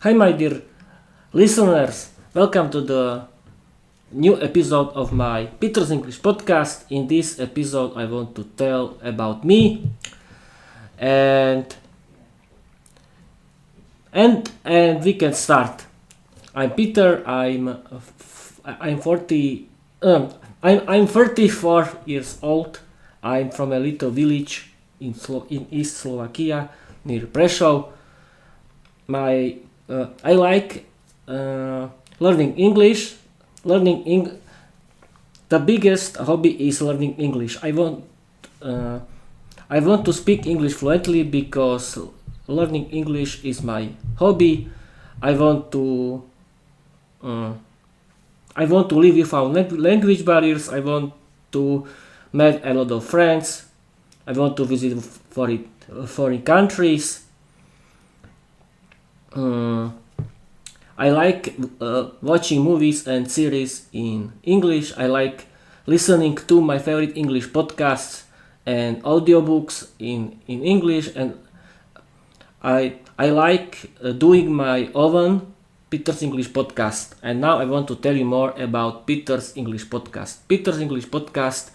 Hi, my dear listeners. Welcome to the new episode of my Peter's English podcast. In this episode, I want to tell about me and and we can start. I'm Peter. I'm 40. I'm 34 years old. I'm from a little village in East Slovakia near Prešov. I like learning English. The biggest hobby is learning English. I want to speak English fluently because learning English is my hobby. I want to uh, I want to live without language barriers. I want to meet a lot of friends. I want to visit foreign countries. I like watching movies and series in English. I like listening to my favorite English podcasts and audiobooks in English, and I like doing my own Peter's English podcast. And now I want to tell you more about Peter's English podcast. Peter's English podcast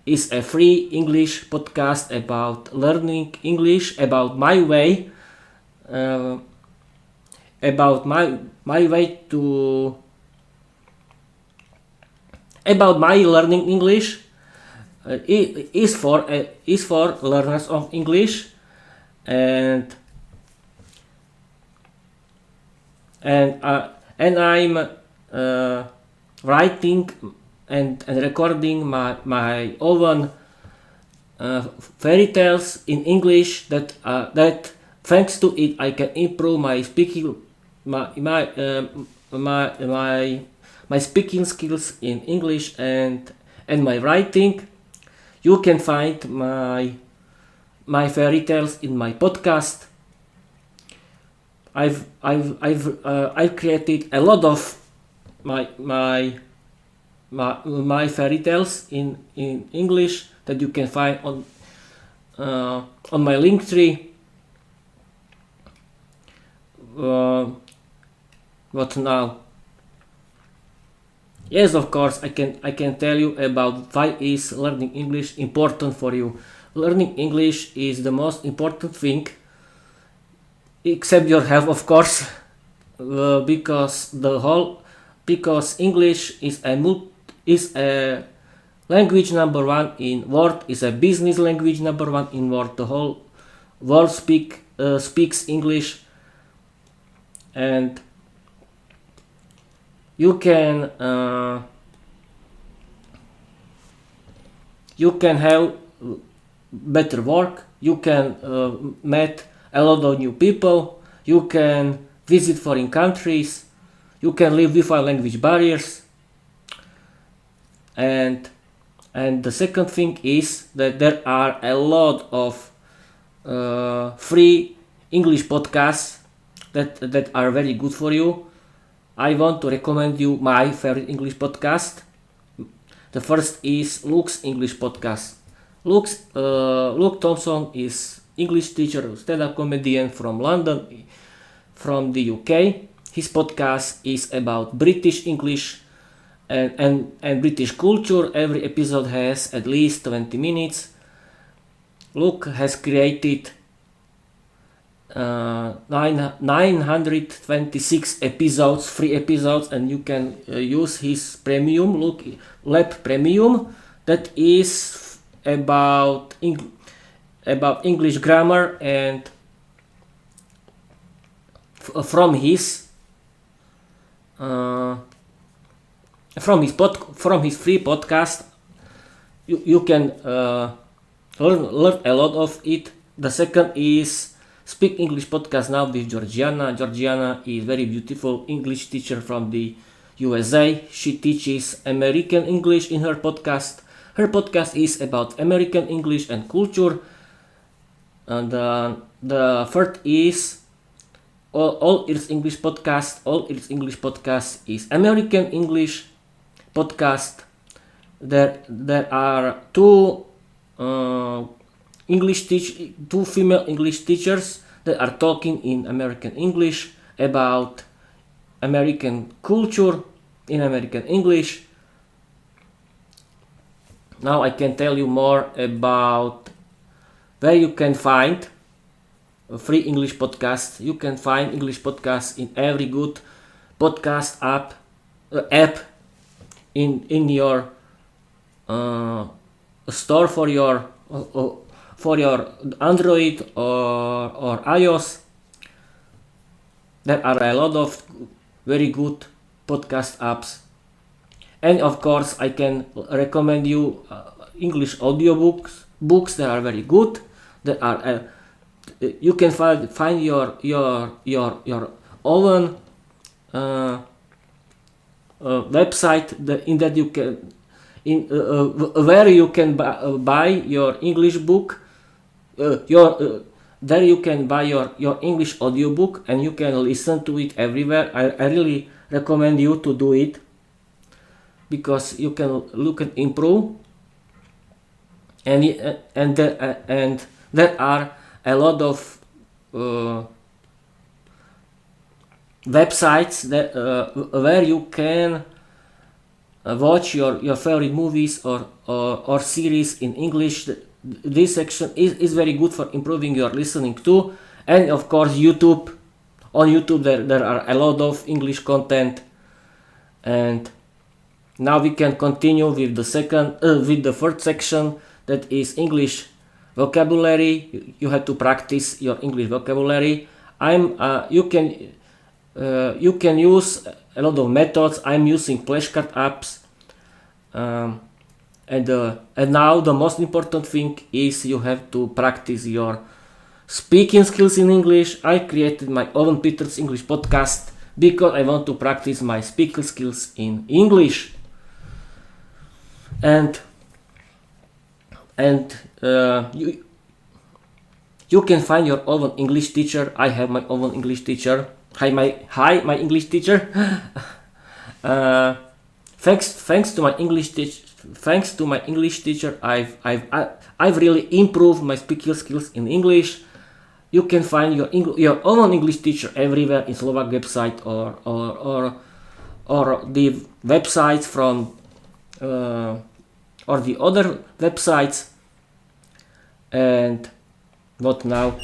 is a free English podcast about learning English, about my way. About my way to about my learning English is for learners of English, and and I'm writing and recording my own fairy tales in English that thanks to it I can improve my speaking my speaking skills in English and my writing. You can find my fairy tales in my podcast. I've created a lot of my fairy tales in English that you can find on my Linktree. What now? Yes, of course, I can tell you about why is learning English important for you. Learning English is the most important thing, except your health, of course, because English is a language number one in world, is a business language number one in world. The whole world speaks English, and you can have better work. You can meet a lot of new people. You can visit foreign countries. You can live without language barriers. And the second thing is that there are a lot of free English podcasts that are very good for you. I want to recommend you my favorite English podcast. The first is Luke's English podcast. Luke Thompson is English teacher, stand-up comedian from London, from the UK. His podcast is about British English and British culture. Every episode has at least 20 minutes. Luke has created 926 episodes, free episodes, and you can use his premium Luke Lab Premium, that is about English grammar, and from his free podcast you can learn a lot of it. The second is Speak English podcast now with Georgiana. Georgiana is very beautiful English teacher from the USA. She teaches American English in her podcast. Her podcast is about American English and culture. And the third is All Ears English podcast. All Ears English podcast is American English podcast. There are two two female English teachers that are talking in American English, about American culture in American English. Now I can tell you more about where you can find a free English podcast. You can find English podcasts in every good podcast app in your store for your Android or iOS. There are a lot of very good podcast apps, and of course I can recommend you English audiobooks. Books that are very good. That are you can find your own website that you can where you can buy your English book. There you can buy your English audiobook and you can listen to it everywhere. I really recommend you to do it because you can look and improve. And there are a lot of websites that where you can watch your favorite movies or series in English. This section is very good for improving your listening too. And of course YouTube. On YouTube there are a lot of English content. And now we can continue with the third section, that is English vocabulary. You have to practice your English vocabulary. You can use a lot of methods. I'm using flashcard apps. And now the most important thing is you have to practice your speaking skills in English. I created my own Peter's English podcast because I want to practice my speaking skills in English. And you can find your own English teacher. I have my own English teacher. Hi, my English teacher. Thanks to my English teacher. Thanks to my English teacher, I've really improved my speaking skills in English. You can find your own English teacher everywhere in Slovak website or the websites from or the other websites. And what now?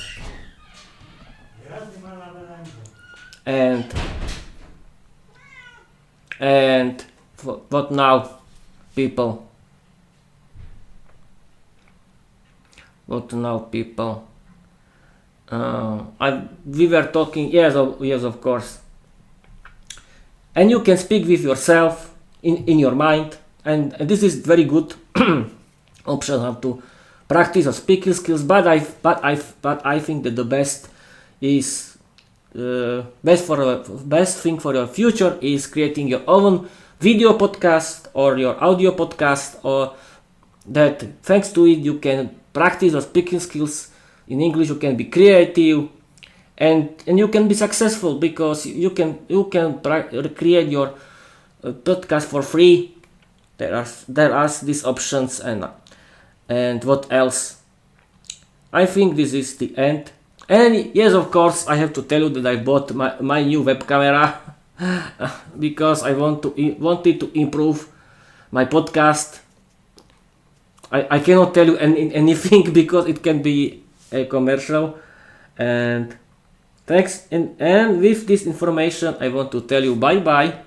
And what now, people? What now, people? We were talking. Yes, of course. And you can speak with yourself in your mind, and this is very good option how to practice your speaking skills. But I think that the best thing for your future is creating your own video podcast or your audio podcast, or that thanks to it you can practice your speaking skills in English. You can be creative and you can be successful because you can create your podcast for free. There are these options. And what else? I think this is the end. And yes, of course, I have to tell you that I bought my new web camera because I wanted to improve my podcast. I cannot tell you anything because it can be a commercial. And thanks. And with this information, I want to tell you bye bye.